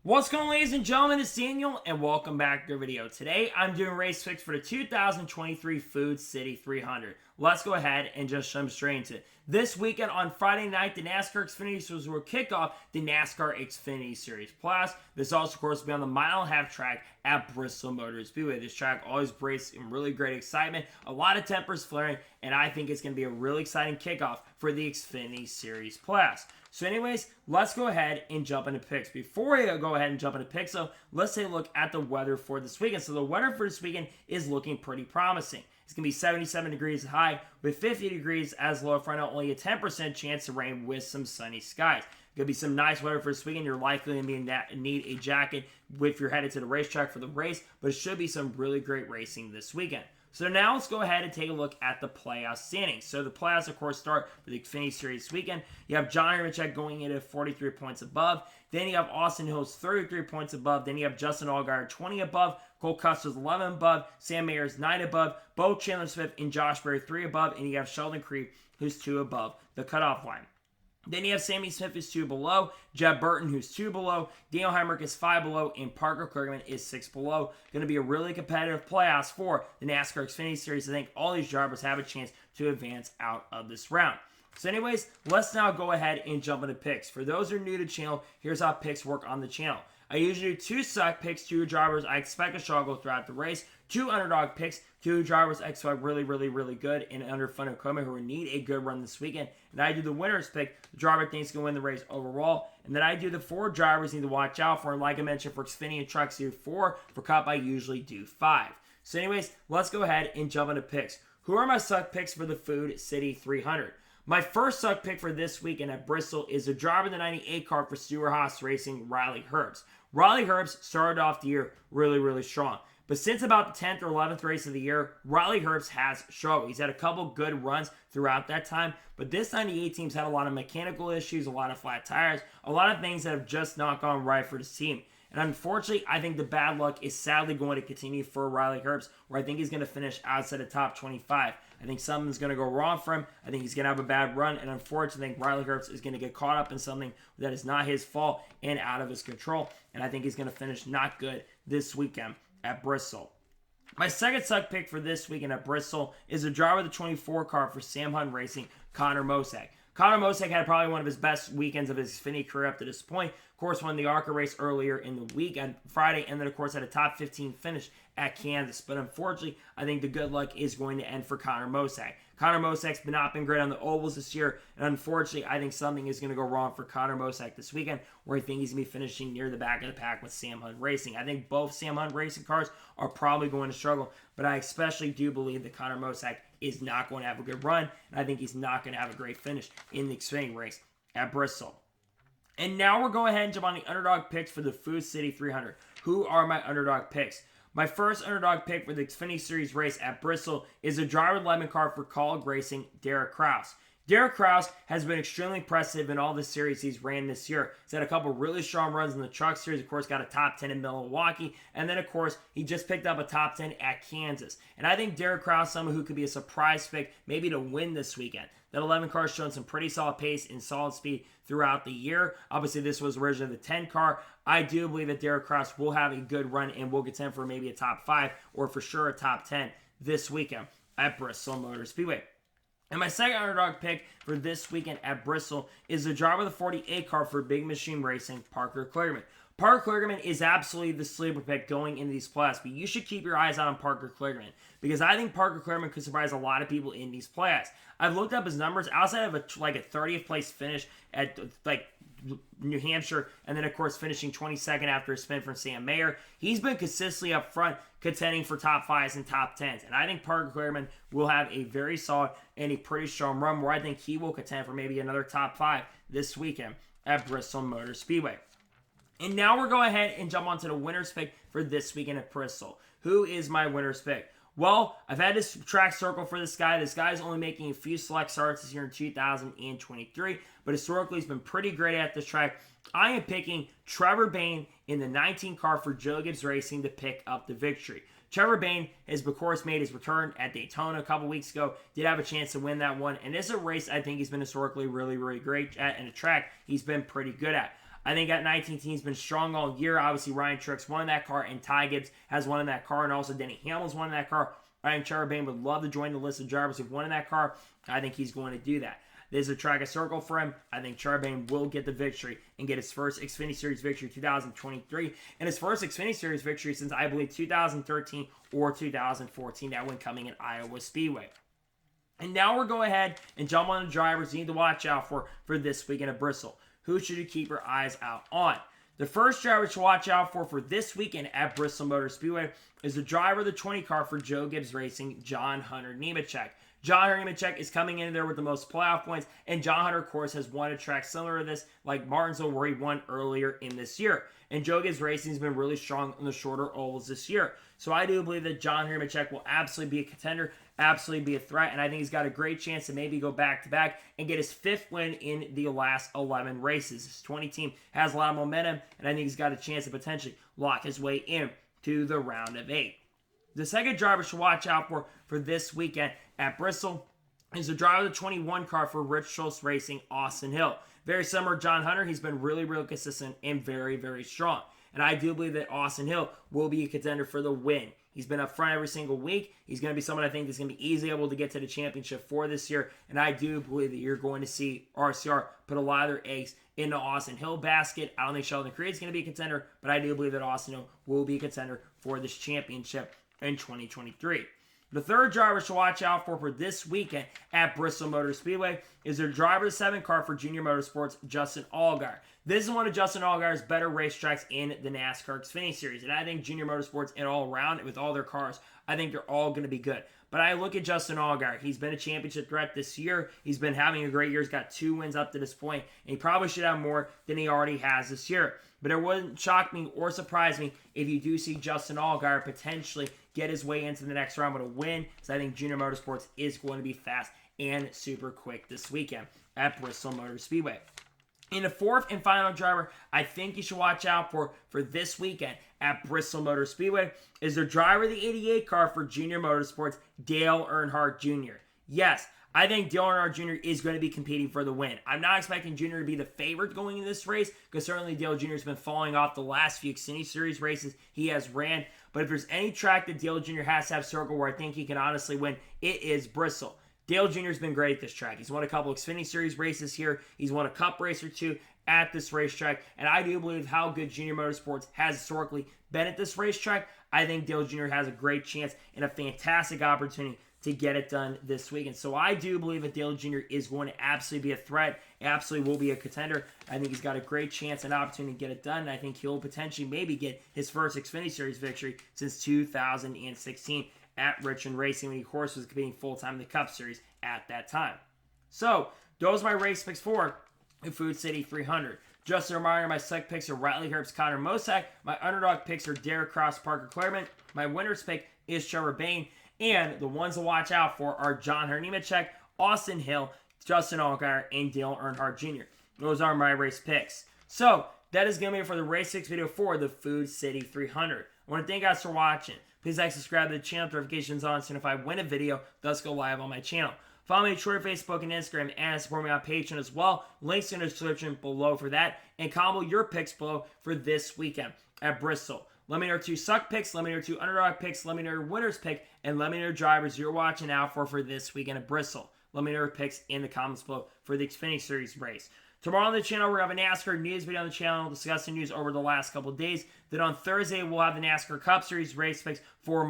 What's going on, ladies and gentlemen? It's Daniel, and welcome back to our video. Today, I'm doing race picks for the 2023 Food City 300. Let's go ahead and just jump straight into it. This weekend on Friday night, the NASCAR Xfinity Series will kick off the NASCAR Xfinity Series Plus. This also, of course, will be on the mile-and-a-half track at Bristol Motor Speedway. This track always breaks in really great excitement, a lot of tempers flaring, and I think it's going to be a really exciting kickoff for the Xfinity Series Plus. So anyways, let's go ahead and jump into picks. Before we go ahead and jump into picks, though, let's take a look at the weather for this weekend. So the weather for this weekend is looking pretty promising. It's going to be 77 degrees high with 50 degrees as low front, only a 10% chance of rain with some sunny skies. Going to be some nice weather for this weekend. You're likely going to need a jacket if you're headed to the racetrack for the race, but it should be some really great racing this weekend. So now let's go ahead and take a look at the playoff standings. So the playoffs, of course, start for the Xfinity Series this weekend. You have John Nemechek going in at 43 points above. Then you have Austin Hills 33 points above. Then you have Justin Allgaier 20 above. Cole Custer's 11 above. Sam Mayer's 9 above. Bo Chandler Smith and Josh Berry 3 above. And you have Sheldon Creed, who's 2 above the cutoff line. Then you have Sammy Smith is 2 below, Jeb Burton who's 2 below, Daniel Hemrick is 5 below, and Parker Kligerman is 6 below. Going to be a really competitive playoffs for the NASCAR Xfinity Series. I think all these drivers have a chance to advance out of this round. So anyways, let's now go ahead and jump into picks. For those who are new to the channel, here's how picks work on the channel. I usually do 2 suck picks, 2 drivers I expect to struggle throughout the race, 2 underdog picks, 2 drivers I expect really good and under fun equipment who will need a good run this weekend. And I do the winner's pick, the driver I think is going to win the race overall. And then I do the 4 drivers you need to watch out for. And like I mentioned, for Xfinity and Trucks, I do 4. For Cup, I usually do 5. So anyways, let's go ahead and jump into picks. Who are my suck picks for the Food City 300? My first suck pick for this weekend at Bristol is the driver of the 98 car for Stewart-Haas Racing, Riley Herbst. Riley Herbst started off the year really strong. But since about the 10th or 11th race of the year, Riley Herbst has struggled. He's had a couple good runs throughout that time, but this 98 team's had a lot of mechanical issues, a lot of flat tires, a lot of things that have just not gone right for this team. And unfortunately, I think the bad luck is sadly going to continue for Riley Herbst, where I think he's going to finish outside the top 25. I think something's going to go wrong for him. I think he's going to have a bad run. And unfortunately, I think Riley Herbst is going to get caught up in something that is not his fault and out of his control. And I think he's going to finish not good this weekend at Bristol. My second suck pick for this weekend at Bristol is the driver of the 24 car for Sam Hunt Racing, Connor Mozak. Connor Mozak had probably one of his best weekends of his Xfinity career up to this point. Of course, won the ARCA race earlier in the week on Friday, and then, of course, had a top 15 finish at Kansas. But unfortunately, I think the good luck is going to end for Connor Mozak. Connor Mosak's not been great on the ovals this year, and unfortunately, I think something is going to go wrong for Connor Mozak this weekend, where I think he's going to be finishing near the back of the pack with Sam Hunt Racing. I think both Sam Hunt Racing cars are probably going to struggle, but I especially do believe that Connor Mozak is not going to have a good run, and I think he's not going to have a great finish in the Xfinity race at Bristol. And now we're going ahead and jump on the underdog picks for the Food City 300. Who are my underdog picks? My first underdog pick for the Xfinity Series race at Bristol is a driver lemon car for Colleague Racing, Derek Kraus. Derek Kraus has been extremely impressive in all the series he's ran this year. He's had a couple really strong runs in the Truck Series. Of course, got a top 10 in Milwaukee. And then, of course, he just picked up a top 10 at Kansas. And I think Derek Kraus is someone who could be a surprise pick, maybe to win this weekend. That 11 car has shown some pretty solid pace and solid speed throughout the year. Obviously, this was originally the 10 car. I do believe that Derek Kraus will have a good run and will contend for maybe a top 5 or for sure a top 10 this weekend at Bristol Motor Speedway. And my second underdog pick for this weekend at Bristol is the driver of the 48 car for Big Machine Racing, Parker Kligerman. Parker Kligerman is absolutely the sleeper pick going into these playoffs, but you should keep your eyes out on Parker Kligerman because I think Parker Kligerman could surprise a lot of people in these playoffs. I've looked up his numbers outside of a 30th place finish at New Hampshire, and then of course finishing 22nd after a spin from Sam Mayer. He's been consistently up front contending for top 5s and top 10s, and I think Parker Kligerman will have a very solid and a pretty strong run where I think he will contend for maybe another top 5 this weekend at Bristol Motor Speedway. And now we're going ahead and jump onto the winner's pick for this weekend at Bristol. Who is my winner's pick? Well, I've had this track circle for this guy. This guy's only making a few select starts this year in 2023, but historically he's been pretty great at this track. I am picking Trevor Bayne in the 19 car for Joe Gibbs Racing to pick up the victory. Trevor Bayne has, of course, made his return at Daytona a couple weeks ago. Did have a chance to win that one. And this is a race I think he's been historically really great at, and a track he's been pretty good at. I think at 19 he's been strong all year. Obviously, Ryan Truex won in that car, and Ty Gibbs has won in that car, and also Denny Hamlin's won in that car. I think Charbonnet would love to join the list of drivers who've won in that car. I think he's going to do that. There's a track a circle for him. I think Charbonnet will get the victory and get his first Xfinity Series victory 2023, and his first Xfinity Series victory since, I believe, 2013 or 2014, that one coming in Iowa Speedway. And now we're going ahead and jump on the drivers you need to watch out for this weekend at Bristol. Who should you keep your eyes out on? The first driver to watch out for this weekend at Bristol Motor Speedway is the driver of the 20 car for Joe Gibbs Racing, John Hunter Nemechek. John Hunter Nemechek is coming in there with the most playoff points, and John Hunter, of course, has won a track similar to this, like Martinsville, where he won earlier in this year. And Joe Gibbs Racing has been really strong on the shorter ovals this year. So I do believe that John Hunter Nemechek will absolutely be a contender, absolutely be a threat, and I think he's got a great chance to maybe go back-to-back and get his 5th win in the last 11 races. His 20 team has a lot of momentum, and I think he's got a chance to potentially lock his way in to the round of 8. The second driver to watch out for this weekend at Bristol is the driver of the 21 car for Rich Schultz Racing, Austin Hill. Very similar to John Hunter, he's been really, really consistent and very, very strong. And I do believe that Austin Hill will be a contender for the win. He's been up front every single week. He's going to be someone I think that's going to be easily able to get to the championship for this year. And I do believe that you're going to see RCR put a lot of their eggs in the Austin Hill basket. I don't think Sheldon Creed is going to be a contender, but I do believe that Austin Hill will be a contender for this championship in 2023. The third driver to watch out for this weekend at Bristol Motor Speedway is the driver of the 7 car for Junior Motorsports, Justin Allgaier. This is one of Justin Allgaier's better racetracks in the NASCAR Xfinity Series, and I think Junior Motorsports and all around with all their cars, I think they're all going to be good. But I look at Justin Allgaier. He's been a championship threat this year. He's been having a great year. He's got 2 wins up to this point, and he probably should have more than he already has this year. But it wouldn't shock me or surprise me if you do see Justin Allgaier potentially get his way into the next round with a win, because I think Junior Motorsports is going to be fast and super quick this weekend at Bristol Motor Speedway. In the fourth and final driver I think you should watch out for this weekend at Bristol Motor Speedway is the driver of the 88 car for Junior Motorsports, Dale Earnhardt Jr. Yes, I think Dale Earnhardt Jr. is going to be competing for the win. I'm not expecting Jr. to be the favorite going in this race, because certainly Dale Jr. has been falling off the last few Xfinity Series races he has ran. But if there's any track that Dale Jr. has to have circle where I think he can honestly win, it is Bristol. Dale Jr. has been great at this track. He's won a couple Xfinity Series races here. He's won a Cup race or 2 at this racetrack. And I do believe how good Junior Motorsports has historically been at this racetrack, I think Dale Jr. has a great chance and a fantastic opportunity to get it done this weekend. So I do believe that Dale Jr. is going to absolutely be a threat, absolutely will be a contender. I think he's got a great chance and opportunity to get it done. And I think he'll potentially maybe get his first Xfinity Series victory since 2016 at Richmond Racing, when he, of course, was competing full-time in the Cup Series at that time. So those are my race picks for the Food City 300. Just a reminder, my select picks are Riley Herbst, Connor Mozak. My underdog picks are Derek Cross, Parker Claremont. My winner's pick is Trevor Bayne. And the ones to watch out for are John Hunter Nemechek, Austin Hill, Justin Allgaier, and Dale Earnhardt Jr. Those are my race picks. So that is going to be it for the Race 6 video for the Food City 300. I want to thank you guys for watching. Please like, subscribe to the channel, notifications on, so if I win a video, thus go live on my channel. Follow me on Twitter, Facebook, and Instagram, and support me on Patreon as well. Links in the description below for that. And comment your picks below for this weekend at Bristol. Let me know your 2 suck picks, let me know your 2 underdog picks, let me know your winner's pick, and let me know your drivers you're watching out for this weekend at Bristol. Let me know your picks in the comments below for the Xfinity Series race. Tomorrow on the channel, we're going to have a NASCAR news video on the channel discussing news over the last couple of days. Then on Thursday, we'll have the NASCAR Cup Series race picks for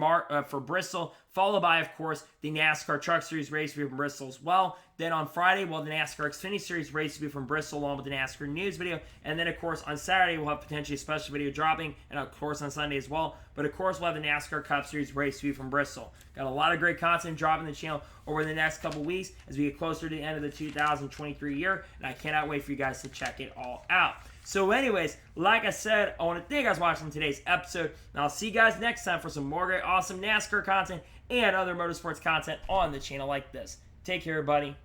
Bristol, followed by, of course, the NASCAR Truck Series race review from Bristol as well. Then on Friday, we'll have the NASCAR Xfinity Series race review from Bristol along with the NASCAR news video. And then, of course, on Saturday, we'll have potentially a special video dropping, and of course on Sunday as well. But of course, we'll have the NASCAR Cup Series race review from Bristol. Got a lot of great content dropping the channel over the next couple weeks as we get closer to the end of the 2023 year, and I cannot wait for you guys to check it all out. So anyways, like I said, I want to thank you guys for watching today's episode, and I'll see you guys next time for some more great, awesome NASCAR content and other motorsports content on the channel like this. Take care, everybody.